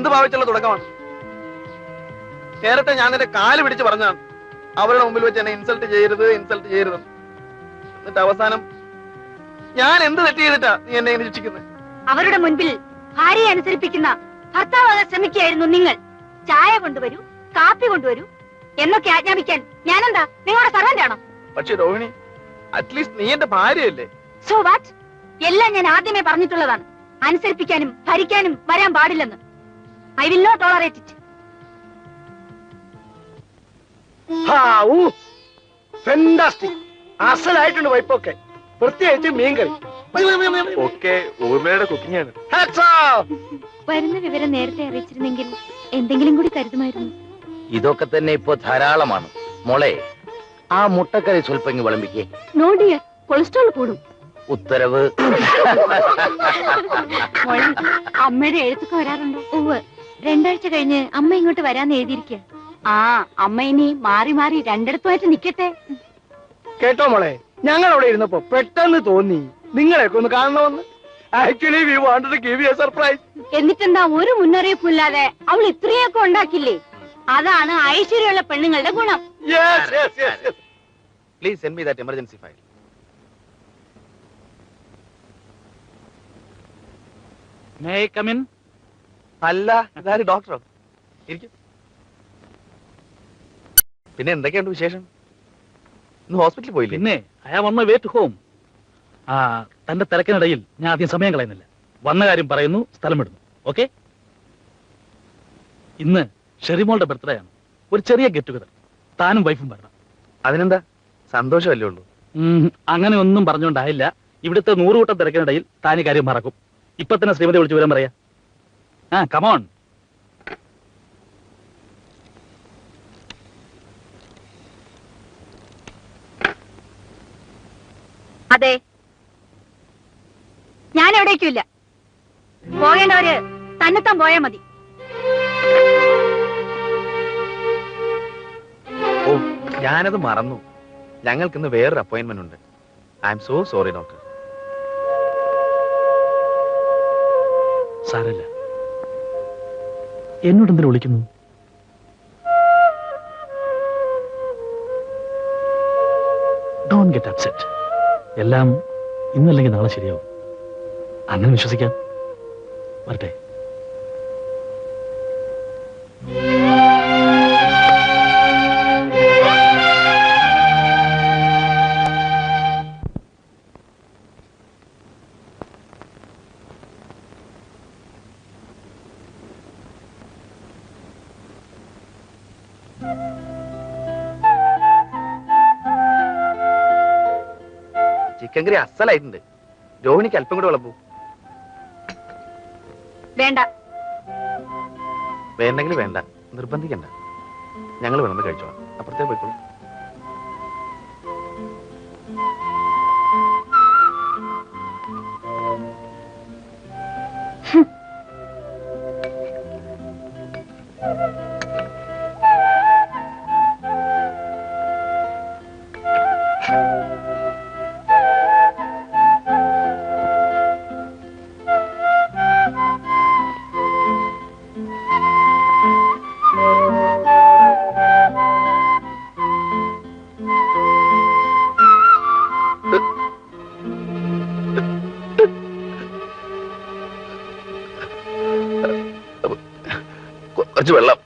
എന്ത് ഭാവിച്ചുള്ള തുടക്കമാണ്? നേരത്തെ ഞാൻ നിന്റെ കാല് പിടിച്ച് പറഞ്ഞാണ് അവരുടെ മുമ്പിൽ വെച്ച് എന്നെ ഇൻസൾട്ട് ചെയ്യരുത് എന്നിട്ട് അവസാനം ഞാൻ എന്ത് തെറ്റ് ചെയ്തിട്ടാ നീ എന്നെ ഇങ്ങനെ ശിക്ഷിക്കുന്നത്? അവരുടെ മുൻപിൽ ഭാര്യയെ അനുസരിപ്പിക്കുന്ന ഭർത്താവാകാൻ ശ്രമിക്കുകയായിരുന്നു നിങ്ങൾ. ചായ കൊണ്ടുവരൂ, കാപ്പി കൊണ്ടുവരൂ എന്നൊക്കെ ആജ്ഞാപിക്കാൻ ഞാനെന്താ നിങ്ങളുടെ സർവന്റ് ആണോ? പക്ഷെ രോഹിണി, അറ്റ്ലീസ്റ്റ് നീ എന്റെ ഭാര്യയല്ലേ? So what? എല്ലാം ഞാൻ ആദ്യമേ പറഞ്ഞിട്ടുള്ളതാണ്. അനുസരിപ്പിക്കാനും ഭരിക്കാനും വരാൻ പാടില്ലെന്ന്. I will not tolerate it. Fantastic, അസലായിട്ടുണ്ട് വൈപ്പൊക്കെ, പ്രത്യേകിച്ച് മീൻകറി ഒക്കെ ഊർമ്മയുടെ കുക്കിംഗ് ആണ്. വരുന്ന വിവരം നേരത്തെ അറിയിച്ചിരുന്നെങ്കിൽ എന്തെങ്കിലും കൂടി കരുതുമായിരുന്നു. ഇതൊക്കെ തന്നെ ഇപ്പൊ ധാരാളമാണ് മോളെ. ആ മുട്ടക്കറി സ്വൽപ്പങ്ങി വിളമ്പിക്കേ. നോ ഡിയർ, കൊളസ്ട്രോൾ കൂടും. ഉത്തരവ്. അമ്മയുടെ എഴുത്തൊക്കെ വരാറുണ്ടോ? ഉവ്വ്, 2 ആഴ്ച കഴിഞ്ഞ് അമ്മ ഇങ്ങോട്ട് വരാന്ന് എഴുതിയിരിക്കുക. ആ, അമ്മ ഇനി മാറി മാറി രണ്ടിടത്തുമായിട്ട് നിക്കട്ടെ. കേട്ടോ മോളെ, ഞങ്ങൾ അവിടെ ഇരുന്നപ്പോ പെട്ടെന്ന് തോന്നി നിങ്ങളെയൊക്കെ ഒന്ന് കാണണമെന്ന്. Actually we wanted to give you a surprise. എന്നിട്ടെന്താ ഒരു മുന്നറിയിപ്പില്ലാതെ അവൾ ഇത്രയൊക്കെ ഉണ്ടാക്കില്ലേ? അതാണ് ഐശ്വര്യമുള്ള പെണ്ണുങ്ങളുടെ ഗുണം. Please send me that emergency file. May I come in? അല്ല, ഇതാര് ഡോക്ടറോ? ഇരിക്കും. പിന്നെ എന്തൊക്കെയുണ്ട് വിശേഷം? ഇന്ന് ഹോസ്പിറ്റലിൽ പോയില്ലേ? പിന്നെ I am on my way to home. തന്റെ തിരക്കിനിടയിൽ ഞാൻ ആദ്യം സമയം കളയുന്നില്ല. വന്ന കാര്യം പറയുന്നു, സ്ഥലം വിടുന്നു. ഓക്കെ? ഇന്ന് ഷെറിമോളുടെ ബർത്ത്ഡേ ആണ്. ഒരു ചെറിയ ഗെറ്റ് ടുഗദർ. താനും വൈഫും വരണം. അതിനെന്താ, സന്തോഷമല്ലേ ഉള്ളൂ. അങ്ങനെ ഒന്നും പറഞ്ഞുകൊണ്ടായില്ല. ഇവിടുത്തെ 100 കൂട്ടം തിരക്കിനിടയിൽ താനി കാര്യം മറക്കും. ഇപ്പൊ തന്നെ ശ്രീമതി വിളിച്ചു വരാൻ പറയാ. കമോൺ. അതെ, ഞാൻ എവിടേക്കുമില്ല. പോകേണ്ടവര് തന്നെത്താൻ പോയാ മതി. ഓ, ഞാനത് മറന്നു. ഞങ്ങൾക്ക് ഇന്ന് വേറൊരു അപ്പോയിന്റ്മെന്റ് ഉണ്ട്. I M so sorry doctor. സാരല്ല, എന്നോട് എന്തിനു വിളിക്കുന്നു? Don't get upset. എല്ലാം ഇന്നല്ലെങ്കിൽ നാളെ ശരിയാവും. അങ്ങനെ വിശ്വസിക്കാം. വരട്ടെ. ചിക്കൻ കറി അസലായിട്ടുണ്ട്. രോഹിണിക്ക് അല്പം കൂടെ വിളമ്പൂ. വേണ്ട. വേണ്ടെങ്കിൽ വേണ്ട, നിർബന്ധിക്കണ്ട. ഞങ്ങൾ വിളമ്പ് കഴിച്ചോളാം. അപ്പുറത്തേക്ക് പോയിക്കോളൂ. കുറച്ച് വെള്ളം.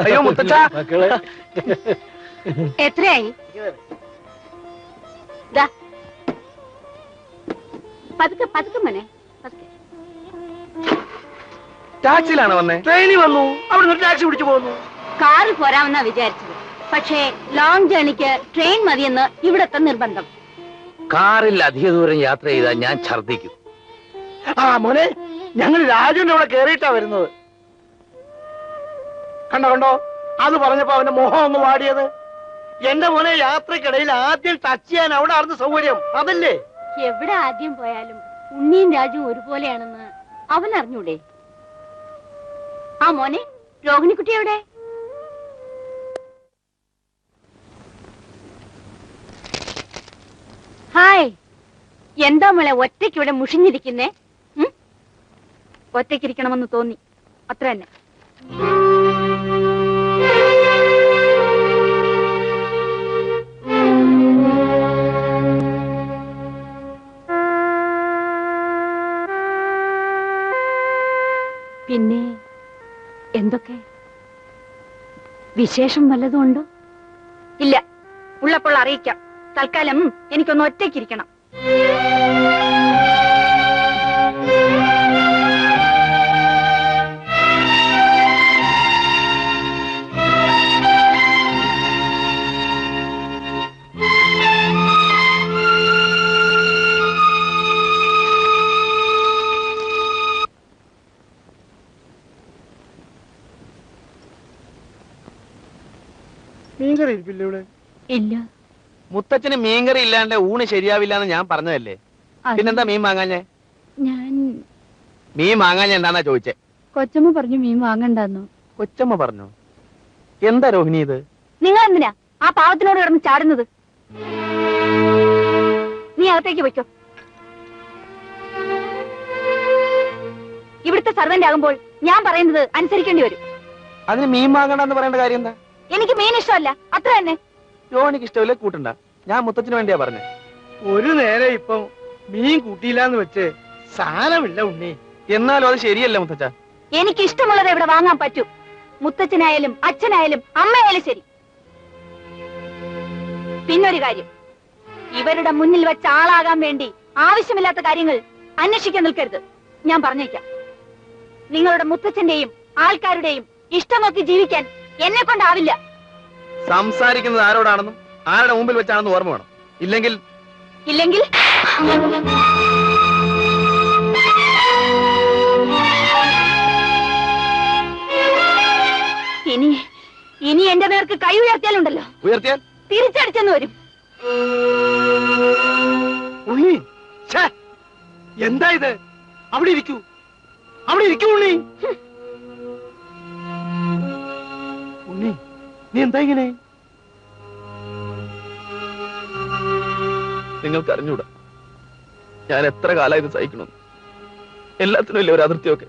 അയ്യോ മുത്തച്ഛ, മക്കളെ എത്രയായി? ദാ. പതുക്കെ പതുക്കെ മോനെ, പതുക്കെ. ടാക്സിയിലാണ് വന്നേ? ട്രെയിനിൽ വന്നു, അവിടെ ടാക്സി പിടിച്ചു പോകുന്നു. കാറിൽ പോരാമെന്നാ വിചാരിച്ചത്. പക്ഷേ ലോങ് ജേണിക്ക് ട്രെയിൻ മതിയെന്ന് ഇവിടത്തെ നിർബന്ധം. കാറിൽ അധിക ദൂരം യാത്ര ചെയ്താൽ ഞാൻ ഛർദിക്കും. ആ മോനെ, ഞങ്ങൾ രാജുവിന്റെ അവിടെ കേറിയിട്ടാ വരുന്നത്. കണ്ടോ കണ്ടോ, അത് പറഞ്ഞപ്പോ അവന്റെ മോഹം ഒന്ന് വാടിയത്. എന്റെ മോനെ, യാത്രക്കിടയിൽ ആദ്യം ടച്ച് ചെയ്യാൻ അവിടെ ആർന്ന് സൗകര്യം അതല്ലേ? എവിടെ ആദ്യം പോയാലും ഉണ്ണിയും രാജുവും ഒരുപോലെയാണെന്ന് അവൻ അറിഞ്ഞൂടെ? ആ മോനെ, രോഹിണിക്കുട്ടി എവിടെ? ഹായ്, എന്താ മോളെ ഒറ്റയ്ക്ക് ഇവിടെ മുഷിഞ്ഞിരിക്കുന്നേ? ഒറ്റയ്ക്കിരിക്കണമെന്ന് തോന്നി, അത്ര തന്നെ. പിന്നെ എന്തൊക്കെ വിശേഷം വല്ലതും ഉണ്ടോ? ഇല്ല, ഉള്ളപ്പോൾ അറിയിക്കാം. തൽക്കാലം എനിക്കൊന്ന് ഒറ്റയ്ക്കിരിക്കണം. മീൻകറി ഇരിപ്പില്ല ഇവിടെ? ഇല്ല. മുത്തച്ഛന് മീൻകറി ഇല്ലാണ്ട് ഊണ് ശരിയാവില്ല എന്ന് ഞാൻ പറഞ്ഞതല്ലേ? പിന്നെന്താ മീൻ വാങ്ങാഞ്ഞേ? ഞാൻ മീൻ വാങ്ങാഞ്ഞ എന്താന്നാ ചോദിച്ചേ? കൊച്ചമ്മ പറഞ്ഞു മീൻ വാങ്ങണ്ടെന്നു. കൊച്ചമ്മ പറഞ്ഞു? എന്താ രോഹിണി ഇത്? നിങ്ങൾ എന്തിനാ ആ പാവത്തിനോട് കിടന്ന് ചാടുന്നത്? നീ അകത്തേക്ക് വയ്ക്കോ. ഇവിടുത്തെ സർവന്റ് ആകുമ്പോൾ ഞാൻ പറയുന്നത് അനുസരിക്കേണ്ടി വരും. അതിന് മീൻ വാങ്ങണ്ടെന്ന് പറയേണ്ട കാര്യം എന്താ? എനിക്ക് മീൻ ഇഷ്ടമല്ല, അത്ര തന്നെ. രോഹിണിക്ക് ഇഷ്ടമില്ല, കൂട്ടണ്ട. ഞാൻ മുത്തച്ഛന് വേണ്ടിയാ പറഞ്ഞേ. ഒരു നേരം ഇപ്പൊ മീൻ കൂട്ടിയില്ലാന്ന് വെച്ച് സാരമില്ല ഉണ്ണി. എന്നാലും അത് ശരിയല്ല മുത്തച്ഛ. എനിക്ക് ഇഷ്ടമുള്ളത് ഇവിടെ വാങ്ങാൻ പറ്റൂ. മുത്തച്ഛനായാലും അച്ഛനായാലും അമ്മയായാലും ശരി. പിന്നൊരു കാര്യം, ഇവരുടെ മുന്നിൽ വെച്ച് ആളാകാൻ വേണ്ടി ആവശ്യമില്ലാത്ത കാര്യങ്ങൾ അന്വേഷിക്കാൻ നിൽക്കരുത്. ഞാൻ പറഞ്ഞേക്കാം, നിങ്ങളുടെ മുത്തച്ഛന്റെയും ആൾക്കാരുടെയും ഇഷ്ടം നോക്കി ജീവിക്കാൻ എന്നെ കൊണ്ടാവില്ല. സംസാരിക്കുന്നത് ആരോടാണെന്നും ആരുടെ മുമ്പിൽ വെച്ചാണെന്ന് ഓർമ്മ വേണം. ഇല്ലെങ്കിൽ ഇല്ലെങ്കിൽ ഇനി എന്റെ നേർക്ക് കൈ ഉയർത്തിയാലുണ്ടല്ലോ, ഉയർത്തിയാൽ തിരിച്ചടിച്ചെന്ന് വരും. ഉണ്ണി, എന്താ ഇത്? അവിടെ ഇരിക്കൂ, അവിടെ ഇരിക്കൂ ഉണ്ണി. ഉണ്ണി, നീ എന്താ ഇങ്ങനെ? നിങ്ങൾക്ക് അറിഞ്ഞൂടാ ഞാൻ എത്ര കാലം ഇത് സഹിക്കണം. എല്ലാത്തിനും ഇല്ല ഒരു അതിർത്തിയൊക്കെ.